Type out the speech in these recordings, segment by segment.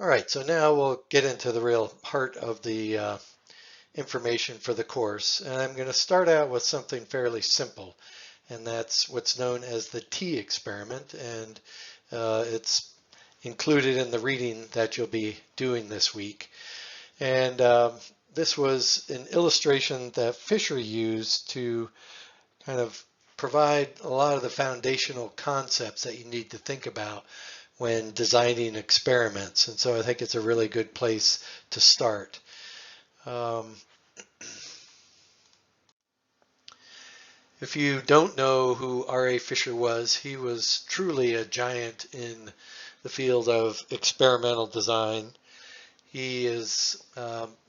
All right, so now we'll get into the real heart of the information for the course. And I'm going to start out with something fairly simple, and that's what's known as the T experiment. And it's included in the reading that you'll be doing this week. And this was an illustration that Fisher used to kind of provide a lot of the foundational concepts that you need to think about when designing experiments. And so I think it's a really good place to start. If you don't know who R.A. Fisher was, he was truly a giant in the field of experimental design. He is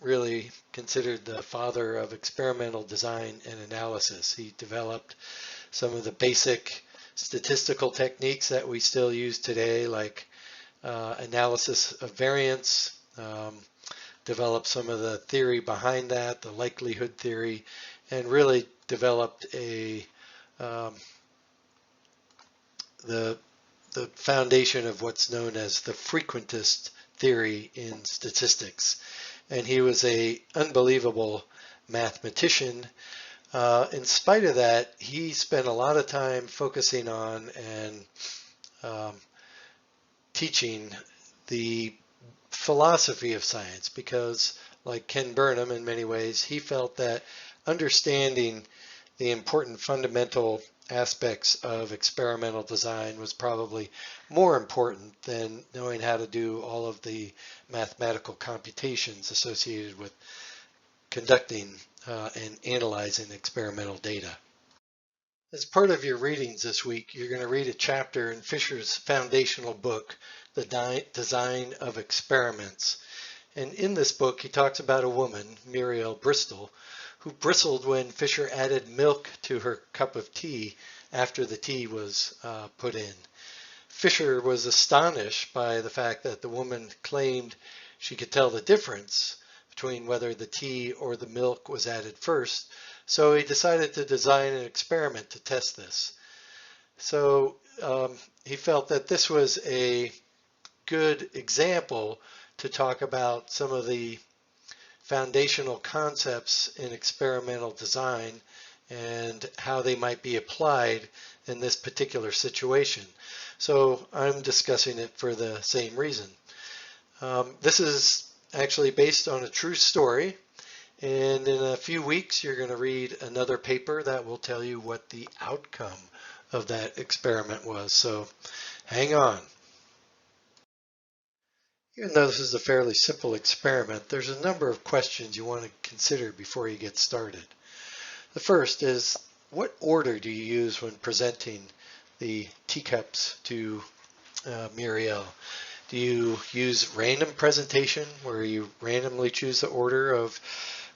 really considered the father of experimental design and analysis. He developed some of the basic statistical techniques that we still use today, like analysis of variance, developed some of the theory behind that, the likelihood theory, and really developed the foundation of what's known as the frequentist theory in statistics. And he was an unbelievable mathematician. In spite of that, he spent a lot of time focusing on and teaching the philosophy of science, because like Ken Burnham in many ways, he felt that understanding the important fundamental aspects of experimental design was probably more important than knowing how to do all of the mathematical computations associated with conducting and analyzing experimental data. As part of your readings this week, you're going to read a chapter in Fisher's foundational book, The Design of Experiments. And in this book, he talks about a woman, Muriel Bristol, who bristled when Fisher added milk to her cup of tea after the tea was put in. Fisher was astonished by the fact that the woman claimed she could tell the difference between whether the tea or the milk was added first, so he decided to design an experiment to test this. So he felt that this was a good example to talk about some of the foundational concepts in experimental design and how they might be applied in this particular situation. So I'm discussing it for the same reason. This is actually based on a true story, and in a few weeks you're going to read another paper that will tell you what the outcome of that experiment was. So hang on. Even though this is a fairly simple experiment, there's a number of questions you want to consider before you get started. The first is, what order do you use when presenting the teacups to Muriel? Do you use random presentation, where you randomly choose the order of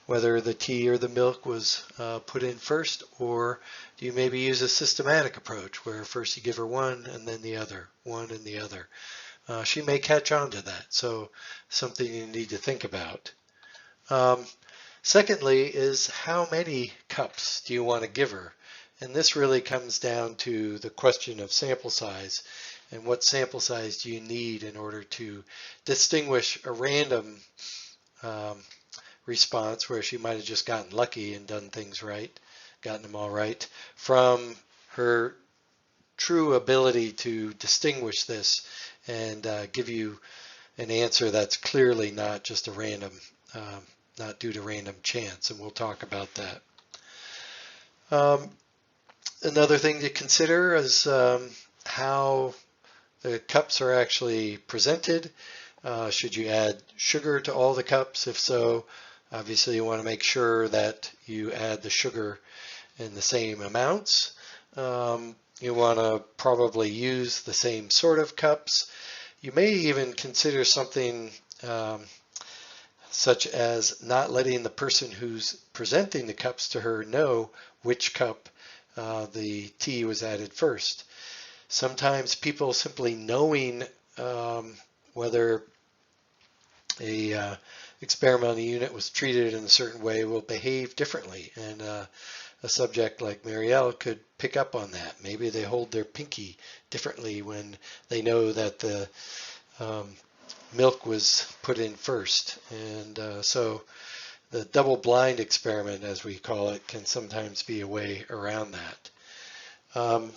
whether the tea or the milk was put in first, or do you maybe use a systematic approach, where first you give her one and then the other, one and the other? She may catch on to that, so something you need to think about. Secondly is, how many cups do you want to give her? And this really comes down to the question of sample size, and what sample size do you need in order to distinguish a random response, where she might have just gotten lucky and done things right, gotten them all right, from her true ability to distinguish this and give you an answer that's clearly not just a random, not due to random chance, and we'll talk about that. Another thing to consider is how the cups are actually presented. Should you add sugar to all the cups? If so, obviously you want to make sure that you add the sugar in the same amounts. You want to probably use the same sort of cups. You may even consider something such as not letting the person who's presenting the cups to her know which cup the tea was added first. Sometimes people simply knowing whether a experimental unit was treated in a certain way will behave differently, and a subject like Muriel could pick up on that. Maybe they hold their pinky differently when they know that the milk was put in first. And so the double-blind experiment, as we call it, can sometimes be a way around that.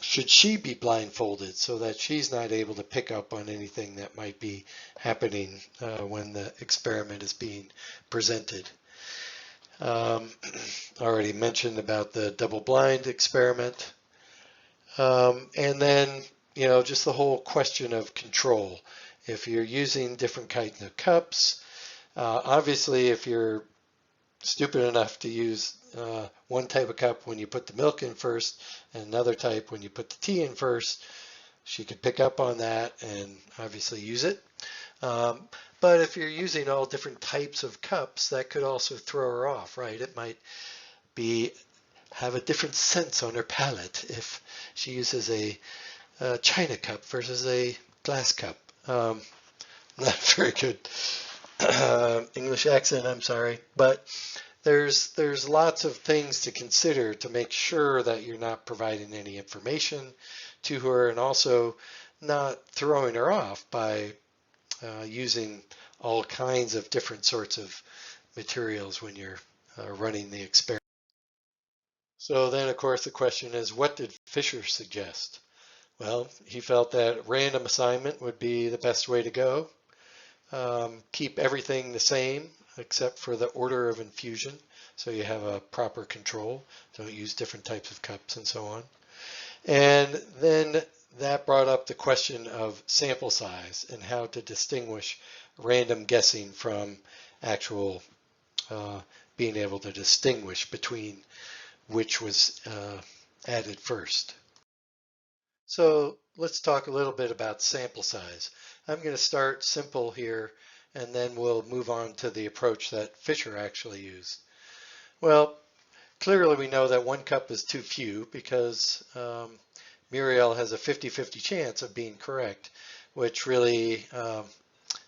Should she be blindfolded so that she's not able to pick up on anything that might be happening when the experiment is being presented? Already mentioned about the double-blind experiment. And then, just the whole question of control. If you're using different kinds of cups, obviously if you're stupid enough to use one type of cup when you put the milk in first and another type when you put the tea in first, she could pick up on that and obviously use it. But if you're using all different types of cups, that could also throw her off, right? It might have a different sense on her palate if she uses a china cup versus a glass cup. Not very good English accent, I'm sorry, but there's lots of things to consider to make sure that you're not providing any information to her and also not throwing her off by using all kinds of different sorts of materials when you're running the experiment. So then, of course, the question is, what did Fisher suggest? Well, he felt that random assignment would be the best way to go. Keep everything the same except for the order of infusion, so you have a proper control. Don't use different types of cups and so on. And then that brought up the question of sample size and how to distinguish random guessing from actual being able to distinguish between which was added first. So let's talk a little bit about sample size. I'm going to start simple here and then we'll move on to the approach that Fisher actually used. Well, clearly we know that 1 cup is too few because Muriel has a 50-50 chance of being correct, which really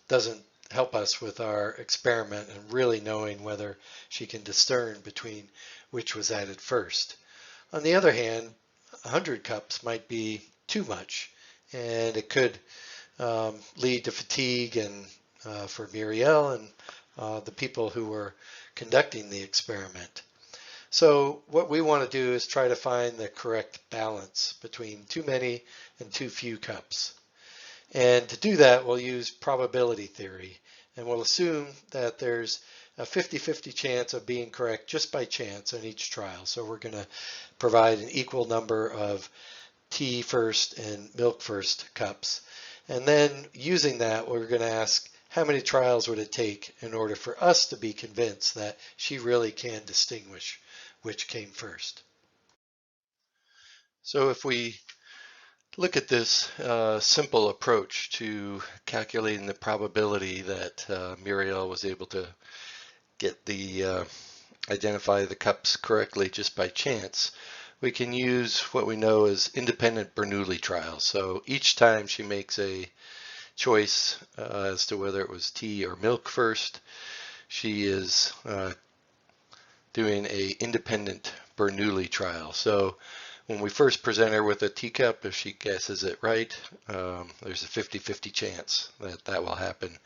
doesn't help us with our experiment and really knowing whether she can discern between which was added first. On the other hand, 100 cups might be too much, and it could lead to fatigue and for Muriel and the people who were conducting the experiment. So what we want to do is try to find the correct balance between too many and too few cups. And to do that, we'll use probability theory, and we'll assume that there's a 50-50 chance of being correct just by chance on each trial. So we're going to provide an equal number of tea first and milk first cups. And then using that, we're going to ask how many trials would it take in order for us to be convinced that she really can distinguish which came first. So if we look at this simple approach to calculating the probability that Muriel was able to get the identify the cups correctly just by chance, we can use what we know as independent Bernoulli trials. So each time she makes a choice as to whether it was tea or milk first, she is doing a independent Bernoulli trial. So when we first present her with a teacup, if she guesses it right, there's a 50-50 chance that that will happen.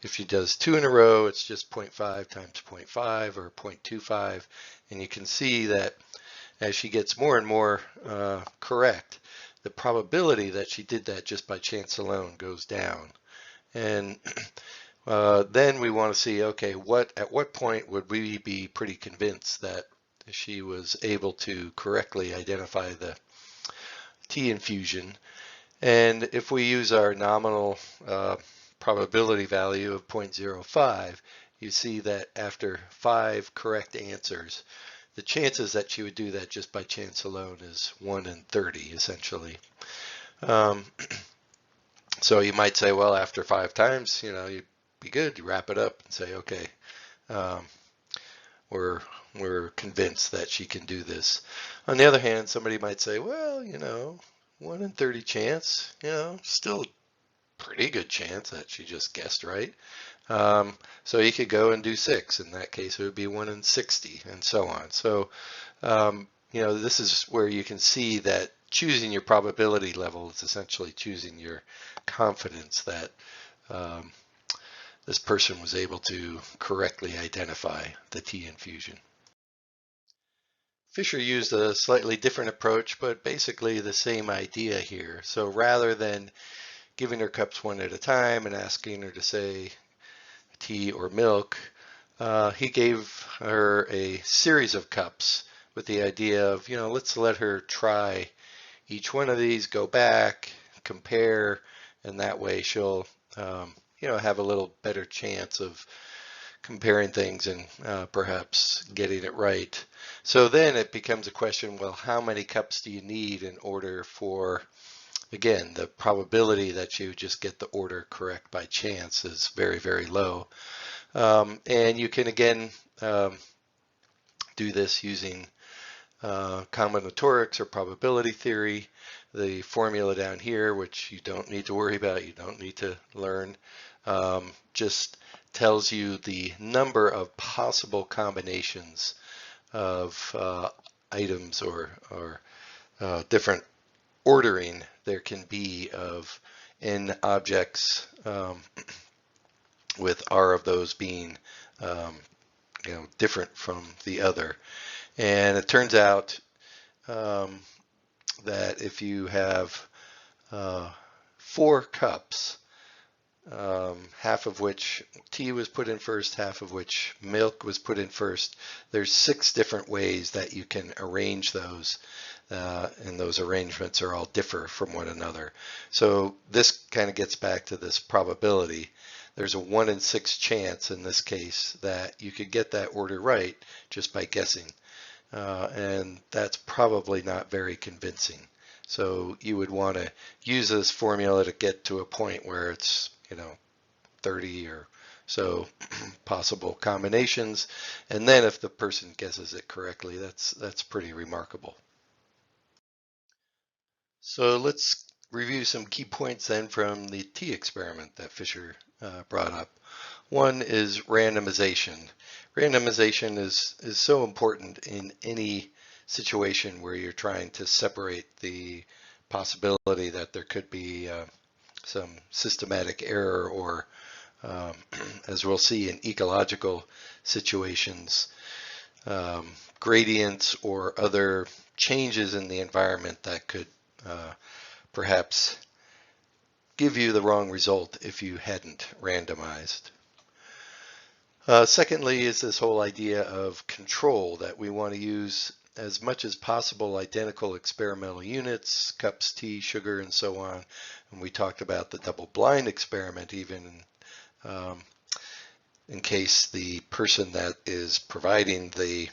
If she does 2 in a row, it's just 0.5 times 0.5 or 0.25. And you can see that as she gets more and more correct, the probability that she did that just by chance alone goes down. And then we want to see, okay, at what point would we be pretty convinced that she was able to correctly identify the tea infusion? And if we use our nominal probability value of 0.05, you see that after 5 correct answers, the chances that she would do that just by chance alone is 1 in 30, essentially. So you might say, well, after 5 times, you'd be good. You wrap it up and say, okay, we're convinced that she can do this. On the other hand, somebody might say, well, 1 in 30 chance, still a pretty good chance that she just guessed right. So you could go and do 6. In that case, it would be 1 in 60 and so on. So, this is where you can see that choosing your probability level is essentially choosing your confidence that this person was able to correctly identify the tea infusion. Fisher used a slightly different approach, but basically the same idea here. So rather than giving her cups one at a time and asking her to say tea or milk, he gave her a series of cups with the idea of, let's let her try each one of these, go back, compare, and that way she'll, have a little better chance of comparing things and perhaps getting it right. So then it becomes a question, well, how many cups do you need in order for, again, the probability that you just get the order correct by chance is very, very low. And you can, again, do this using combinatorics or probability theory. The formula down here, which you don't need to worry about, you don't need to learn, just tells you the number of possible combinations of items or different ordering there can be of n objects, with r of those being different from the other. And it turns out that if you have 4 cups, half of which tea was put in first, half of which milk was put in first, there's 6 different ways that you can arrange those, and those arrangements are all differ from one another. So this kind of gets back to this probability. There's a 1 in 6 chance in this case that you could get that order right just by guessing. And that's probably not very convincing. So you would want to use this formula to get to a point where it's, 30 or so possible combinations. And then if the person guesses it correctly, that's pretty remarkable. So let's review some key points then from the tea experiment that Fisher brought up. One is randomization. Randomization is so important in any situation where you're trying to separate the possibility that there could be some systematic error or, as we'll see in ecological situations, gradients or other changes in the environment that could perhaps give you the wrong result if you hadn't randomized. Secondly is this whole idea of control, that we want to use as much as possible identical experimental units, cups, tea, sugar, and so on. And we talked about the double-blind experiment even in case the person that is providing the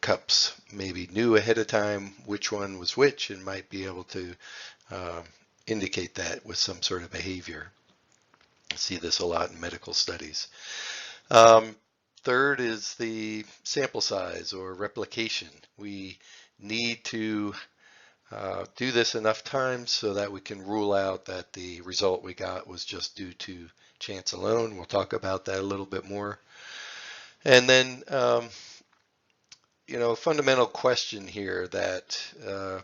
cups maybe knew ahead of time which one was which and might be able to indicate that with some sort of behavior. I see this a lot in medical studies. Third is the sample size or replication. We need to do this enough times so that we can rule out that the result we got was just due to chance alone. We'll talk about that a little bit more. And then, a fundamental question here that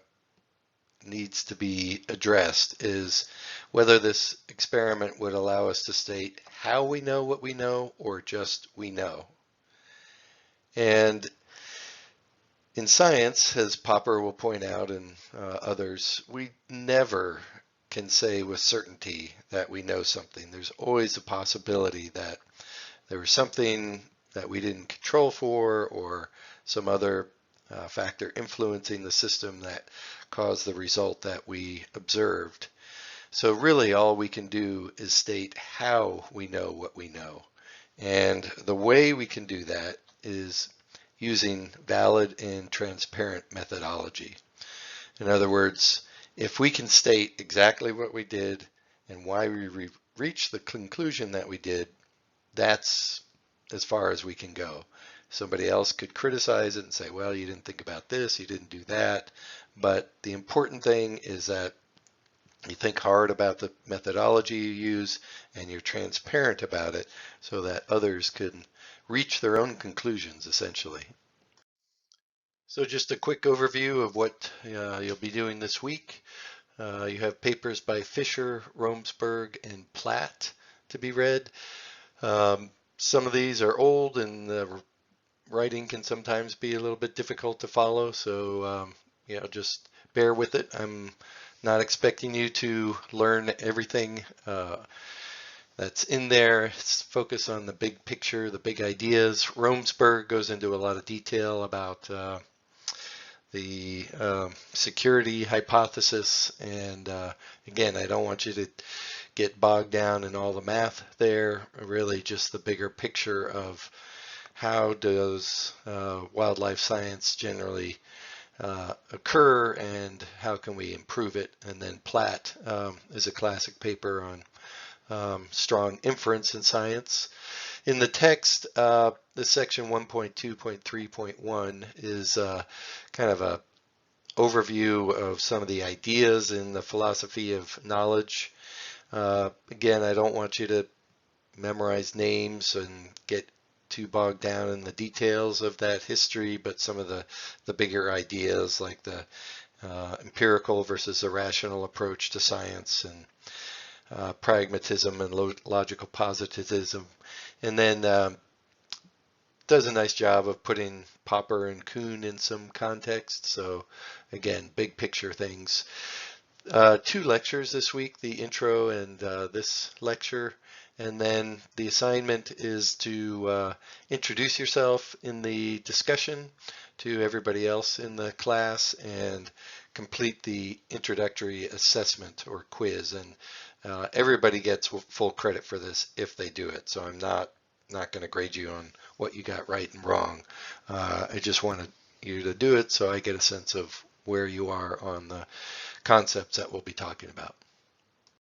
needs to be addressed is whether this experiment would allow us to state how we know what we know or just we know. And in science, as Popper will point out and others, we never can say with certainty that we know something. There's always a possibility that there was something that we didn't control for or some other factor influencing the system that caused the result that we observed. So really all we can do is state how we know what we know. And the way we can do that is using valid and transparent methodology. In other words, if we can state exactly what we did and why we reached the conclusion that we did, that's as far as we can go. Somebody else could criticize it and say, well, you didn't think about this, you didn't do that. But the important thing is that you think hard about the methodology you use and you're transparent about it so that others can reach their own conclusions, essentially. So just a quick overview of what you'll be doing this week. You have papers by Fisher, Romsberg, and Platt. to be read. Some of these are old and the writing can sometimes be a little bit difficult to follow, so just bear with it. I'm not expecting you to learn everything that's in there. It's focus on the big picture, the big ideas. Romsberg goes into a lot of detail about the security hypothesis, and again, I don't want you to get bogged down in all the math there. Really just the bigger picture of how does wildlife science generally occur and how can we improve it. And then Platt is a classic paper on strong inference in science. In the text, the section 1.2.3.1 is kind of a overview of some of the ideas in the philosophy of knowledge. Again, I don't want you to memorize names and get too bogged down in the details of that history, but some of the bigger ideas like the empirical versus irrational approach to science, and pragmatism and logical positivism. And then does a nice job of putting Popper and Kuhn in some context. So again, big picture things. 2 lectures this week, the intro and this lecture. And then the assignment is to introduce yourself in the discussion to everybody else in the class and complete the introductory assessment or quiz. And everybody gets full credit for this if they do it. So I'm not going to grade you on what you got right and wrong. I just wanted you to do it so I get a sense of where you are on the concepts that we'll be talking about.